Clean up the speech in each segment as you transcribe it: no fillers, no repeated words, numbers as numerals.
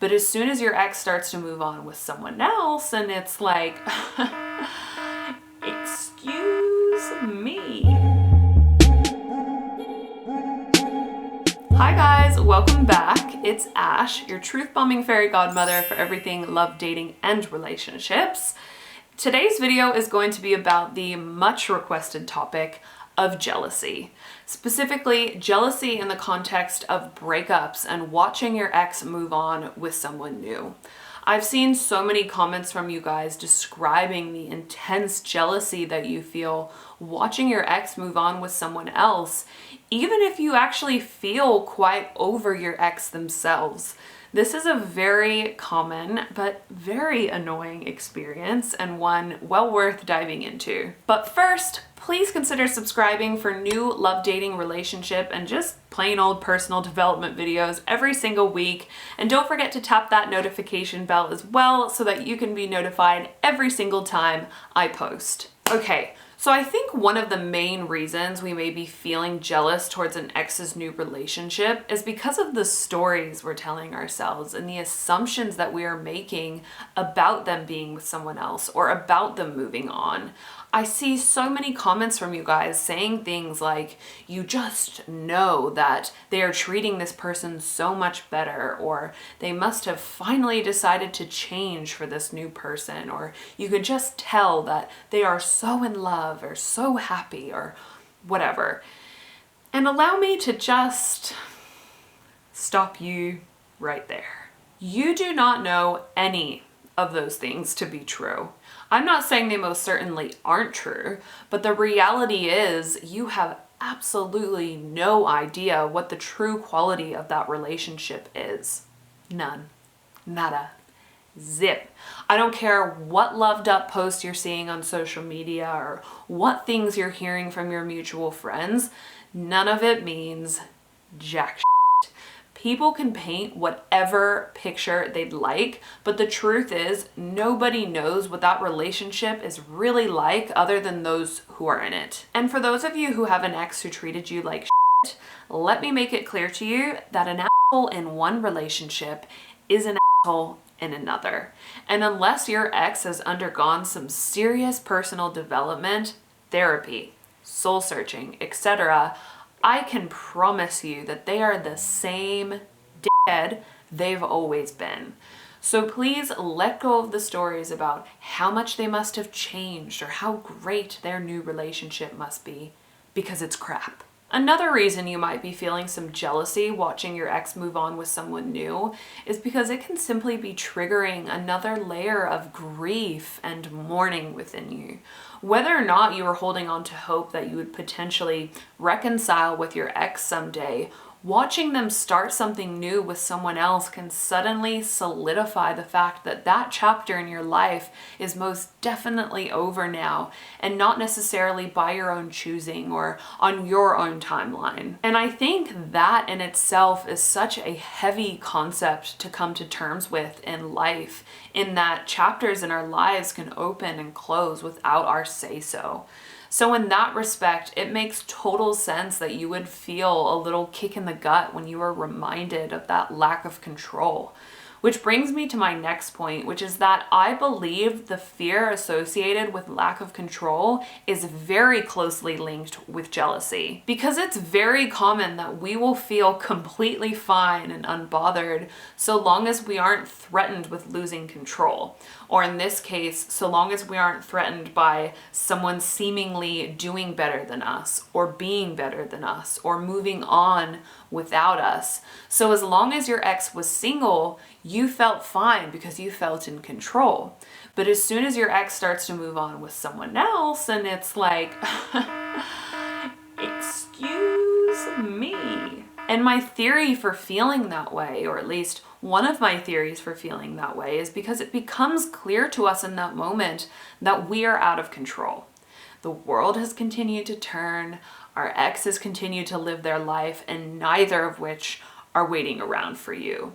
But as soon as your ex starts to move on with someone else, and it's like, excuse me. Hi guys, welcome back. It's Ash, your truth-bombing fairy godmother for everything love, dating, and relationships. Today's video is going to be about the much requested topic of jealousy. Specifically, jealousy in the context of breakups and watching your ex move on with someone new. I've seen so many comments from you guys describing the intense jealousy that you feel watching your ex move on with someone else, even if you actually feel quite over your ex themselves. This is a very common but very annoying experience, and one well worth diving into. But first, please consider subscribing for new love, dating, relationship, and just plain old personal development videos every single week. And don't forget to tap that notification bell as well so that you can be notified every single time I post. Okay. So I think one of the main reasons we may be feeling jealous towards an ex's new relationship is because of the stories we're telling ourselves and the assumptions that we are making about them being with someone else or about them moving on. I see so many comments from you guys saying things like, you just know that they are treating this person so much better, or they must have finally decided to change for this new person, or you could just tell that they are so in love or so happy or whatever. And allow me to just stop you right there. You do not know any of those things to be true. I'm not saying they most certainly aren't true, but the reality is you have absolutely no idea what the true quality of that relationship is. None. Nada. Zip. I don't care what loved up posts you're seeing on social media or what things you're hearing from your mutual friends. None of it means jack shit. People can paint whatever picture they'd like, but the truth is nobody knows what that relationship is really like other than those who are in it. And for those of you who have an ex who treated you like shit, let me make it clear to you that an asshole in one relationship is an asshole in another. And unless your ex has undergone some serious personal development, therapy, soul searching, etc., I can promise you that they are the same dickhead they've always been. So please let go of the stories about how much they must have changed or how great their new relationship must be, because it's crap. Another reason you might be feeling some jealousy watching your ex move on with someone new is because it can simply be triggering another layer of grief and mourning within you. Whether or not you are holding on to hope that you would potentially reconcile with your ex someday, watching them start something new with someone else can suddenly solidify the fact that that chapter in your life is most definitely over now, and not necessarily by your own choosing or on your own timeline. And I think that in itself is such a heavy concept to come to terms with in life, in that chapters in our lives can open and close without our say-so. So in that respect, it makes total sense that you would feel a little kick in the gut when you are reminded of that lack of control. Which brings me to my next point, which is that I believe the fear associated with lack of control is very closely linked with jealousy. Because it's very common that we will feel completely fine and unbothered so long as we aren't threatened with losing control. Or in this case, so long as we aren't threatened by someone seemingly doing better than us, or being better than us, or moving on without us. So as long as your ex was single, you felt fine because you felt in control. But as soon as your ex starts to move on with someone else, and it's like, excuse me. And my theory for feeling that way, or at least one of my theories for feeling that way, is because it becomes clear to us in that moment that we are out of control. The world has continued to turn, our exes continue to live their life, and neither of which are waiting around for you.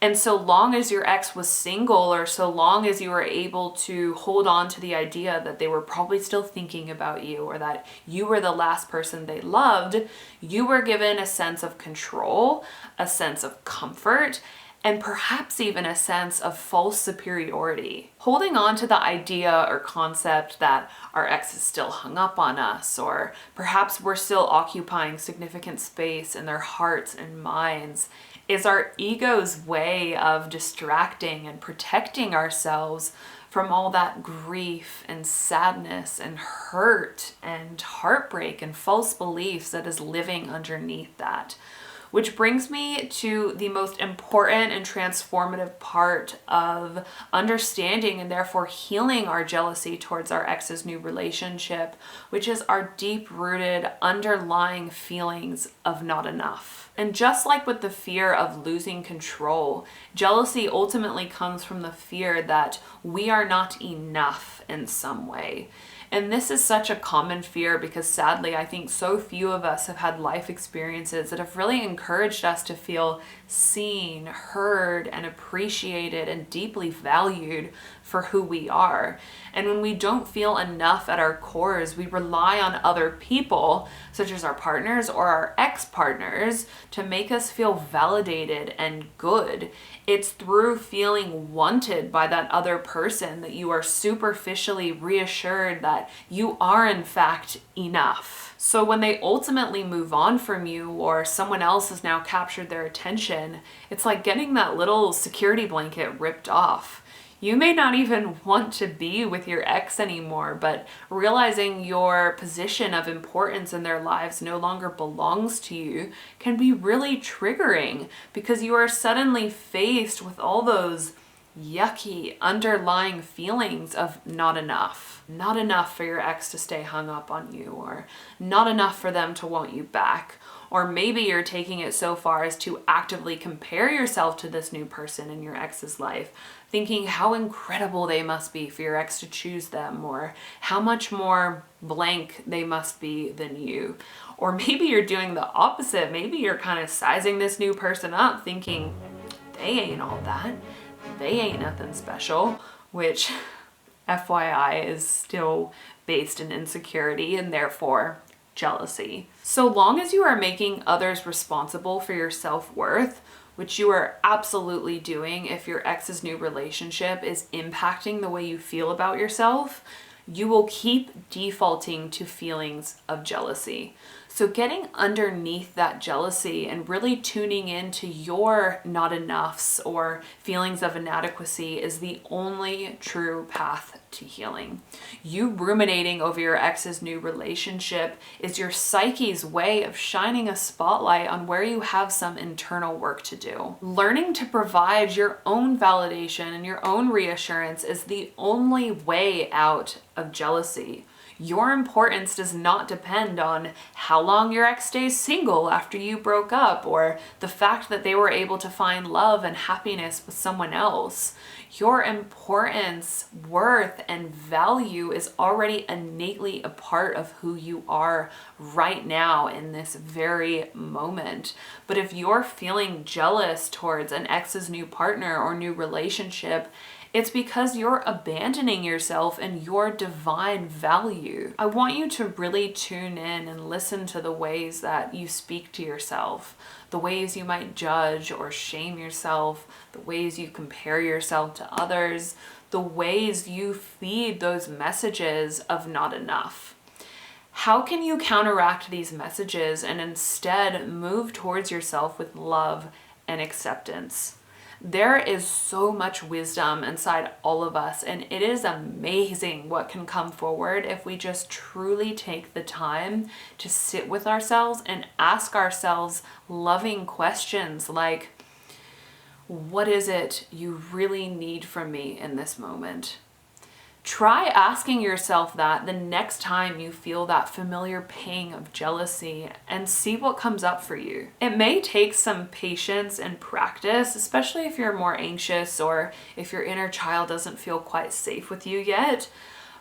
And so long as your ex was single, or so long as you were able to hold on to the idea that they were probably still thinking about you, or that you were the last person they loved, you were given a sense of control, a sense of comfort, and perhaps even a sense of false superiority. Holding on to the idea or concept that our ex is still hung up on us, or perhaps we're still occupying significant space in their hearts and minds, is our ego's way of distracting and protecting ourselves from all that grief and sadness and hurt and heartbreak and false beliefs that is living underneath that. Which brings me to the most important and transformative part of understanding and therefore healing our jealousy towards our ex's new relationship, which is our deep-rooted underlying feelings of not enough. And just like with the fear of losing control, jealousy ultimately comes from the fear that we are not enough in some way. And this is such a common fear because sadly, I think so few of us have had life experiences that have really encouraged us to feel seen, heard, and appreciated and deeply valued for who we are. And when we don't feel enough at our cores, we rely on other people, such as our partners or our ex-partners, to make us feel validated and good. It's through feeling wanted by that other person that you are superficially reassured that you are in fact enough. So when they ultimately move on from you or someone else has now captured their attention, it's like getting that little security blanket ripped off. You may not even want to be with your ex anymore, but realizing your position of importance in their lives no longer belongs to you can be really triggering because you are suddenly faced with all those yucky underlying feelings of not enough. Not enough for your ex to stay hung up on you, or not enough for them to want you back. Or maybe you're taking it so far as to actively compare yourself to this new person in your ex's life, thinking how incredible they must be for your ex to choose them, or how much more blank they must be than you. Or maybe you're doing the opposite. Maybe you're kind of sizing this new person up, thinking they ain't all that. They ain't nothing special, which FYI is still based in insecurity and therefore jealousy. So long as you are making others responsible for your self-worth, which you are absolutely doing if your ex's new relationship is impacting the way you feel about yourself, you will keep defaulting to feelings of jealousy. So getting underneath that jealousy and really tuning into your not enoughs or feelings of inadequacy is the only true path to healing. You ruminating over your ex's new relationship is your psyche's way of shining a spotlight on where you have some internal work to do. Learning to provide your own validation and your own reassurance is the only way out of jealousy. Your importance does not depend on how long your ex stays single after you broke up, or the fact that they were able to find love and happiness with someone else. Your importance, worth, and value is already innately a part of who you are right now in this very moment. But if you're feeling jealous towards an ex's new partner or new relationship, it's because you're abandoning yourself and your divine value. I want you to really tune in and listen to the ways that you speak to yourself, the ways you might judge or shame yourself, the ways you compare yourself to others, the ways you feed those messages of not enough. How can you counteract these messages and instead move towards yourself with love and acceptance? There is so much wisdom inside all of us, and it is amazing what can come forward if we just truly take the time to sit with ourselves and ask ourselves loving questions like, what is it you really need from me in this moment? Try asking yourself that the next time you feel that familiar pang of jealousy and see what comes up for you. It may take some patience and practice, especially if you're more anxious or if your inner child doesn't feel quite safe with you yet.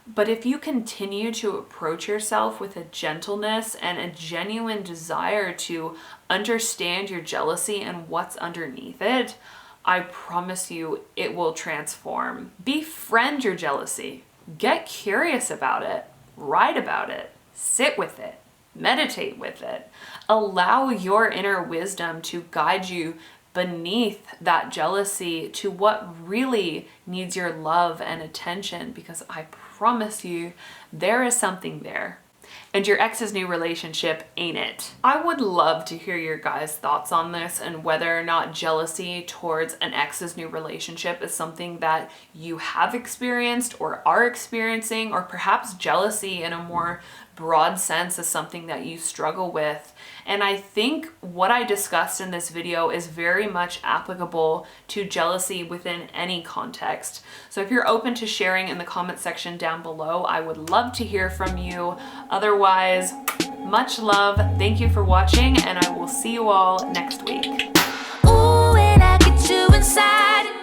But if you continue to approach yourself with a gentleness and a genuine desire to understand your jealousy and what's underneath it, I promise you it will transform. Befriend your jealousy. Get curious about it. Write about it. Sit with it. Meditate with it. Allow your inner wisdom to guide you beneath that jealousy to what really needs your love and attention, because I promise you there is something there. And your ex's new relationship ain't it. I would love to hear your guys' thoughts on this and whether or not jealousy towards an ex's new relationship is something that you have experienced or are experiencing, or perhaps jealousy in a more broad sense is something that you struggle with. And I think what I discussed in this video is very much applicable to jealousy within any context. So if you're open to sharing in the comment section down below, I would love to hear from you. Otherwise, much love. Thank you for watching, and I will see you all next week. Ooh, when I get you inside.